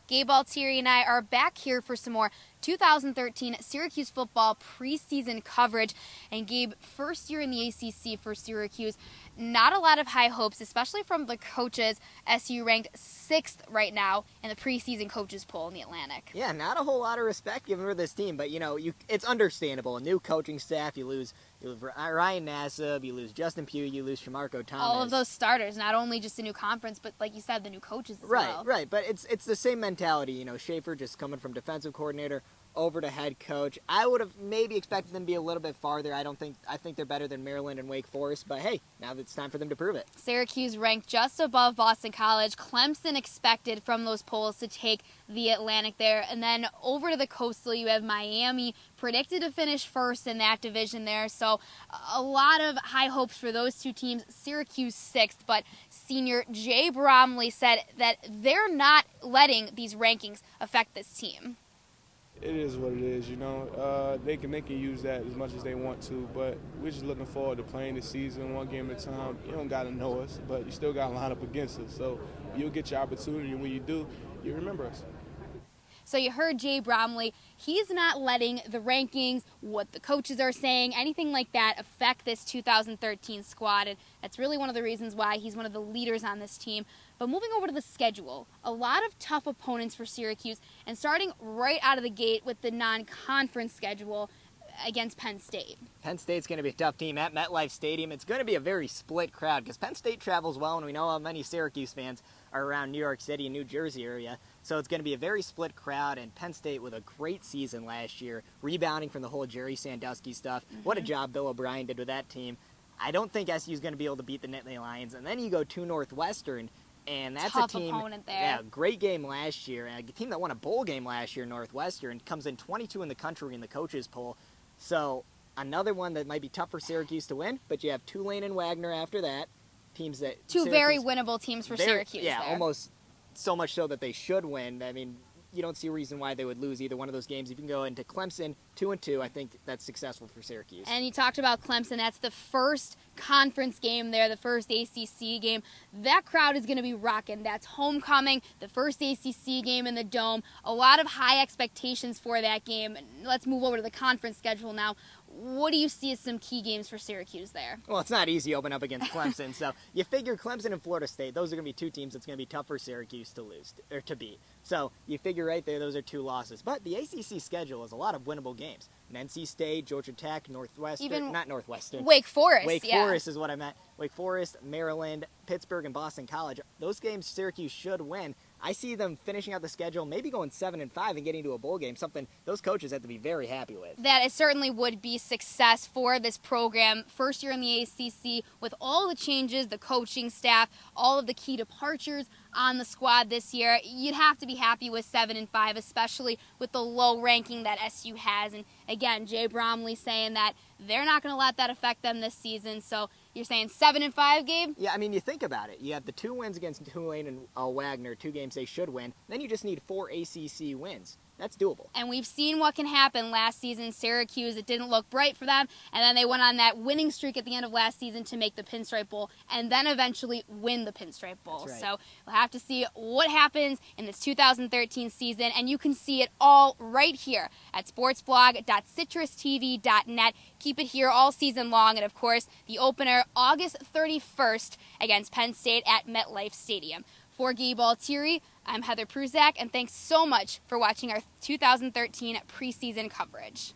Gabe, Altieri, and I are back here for some more 2013 Syracuse football preseason coverage. And Gabe, first year in the ACC for Syracuse, not a lot of high hopes, especially from the coaches. SU ranked 6th right now in the preseason coaches poll in the Atlantic. Yeah, not a whole lot of respect given for this team, but it's understandable. A new coaching staff, you lose Ryan Nassib, you lose Justin Pugh, you lose Shamarko Thomas. All of those starters, not only just a new conference, but like you said, the new coaches as well. Right, but it's the same mentality. Schaefer just coming from defensive coordinator over to head coach. I would have maybe expected them to be a little bit farther. I think they're better than Maryland and Wake Forest, but hey, now it's time for them to prove it. Syracuse ranked just above Boston College. Clemson expected from those polls to take the Atlantic there. And then over to the Coastal, you have Miami predicted to finish first in that division there. So a lot of high hopes for those two teams. Syracuse 6th, but senior Jay Bromley said that they're not letting these rankings affect this team. It is what it is, They can use that as much as they want to, but we're just looking forward to playing this season one game at a time. You don't got to know us, but you still got to line up against us. So you'll get your opportunity, and when you do, you remember us. So you heard Jay Bromley. He's not letting the rankings, what the coaches are saying, anything like that affect this 2013 squad. And that's really one of the reasons why he's one of the leaders on this team. But moving over to the schedule, a lot of tough opponents for Syracuse. And starting right out of the gate with the non-conference schedule against Penn State. Penn State's going to be a tough team at MetLife Stadium. It's going to be a very split crowd because Penn State travels well, and we know how many Syracuse fans are around New York City and New Jersey area. So it's going to be a very split crowd, and Penn State with a great season last year, rebounding from the whole Jerry Sandusky stuff. Mm-hmm. What a job Bill O'Brien did with that team. I don't think SU's going to be able to beat the Nittany Lions. And then you go to Northwestern, and that's tough a team. Opponent there. Yeah, great game last year. A team that won a bowl game last year, Northwestern, comes in 22 in the country in the coaches poll. So another one that might be tough for Syracuse to win, but you have Tulane and Wagner after that. Teams that two very winnable teams for Syracuse. Yeah, there. Almost so much so that they should win. I mean, you don't see a reason why they would lose either one of those games. If you can go into Clemson 2-2, I think that's successful for Syracuse. And you talked about Clemson. That's the first conference game there, the first ACC game. That crowd is going to be rocking. That's homecoming, the first ACC game in the Dome. A lot of high expectations for that game. Let's move over to the conference schedule now. What do you see as some key games for Syracuse there? Well, it's not easy opening up against Clemson. So you figure Clemson and Florida State, those are going to be two teams that's going to be tough for Syracuse to lose or to beat. So you figure right there, those are two losses. But the ACC schedule is a lot of winnable games. NC State, Georgia Tech, Northwestern, not Northwestern. Wake Forest. Wake Forest is what I meant. Wake Forest, Maryland, Pittsburgh, and Boston College. Those games Syracuse should win. I see them finishing out the schedule, maybe going 7-5 and getting to a bowl game, something those coaches have to be very happy with. That it certainly would be success for this program. First year in the ACC with all the changes, the coaching staff, all of the key departures on the squad this year. You'd have to be happy with 7-5, especially with the low ranking that SU has. And again, Jay Bromley saying that they're not going to let that affect them this season. So you're saying 7-5, Gabe? Yeah, I mean, you think about it. You have the 2 wins against Tulane and Wagner, 2 games they should win. Then you just need 4 ACC wins. That's doable. And we've seen what can happen last season. Syracuse, it didn't look bright for them. And then they went on that winning streak at the end of last season to make the Pinstripe Bowl and then eventually win the Pinstripe Bowl. That's right. So we'll have to see what happens in this 2013 season. And you can see it all right here at sportsblog.citrustv.net. Keep it here all season long. And, of course, the opener August 31st against Penn State at MetLife Stadium. For Gabe Altieri, I'm Heather Prusak, and thanks so much for watching our 2013 preseason coverage.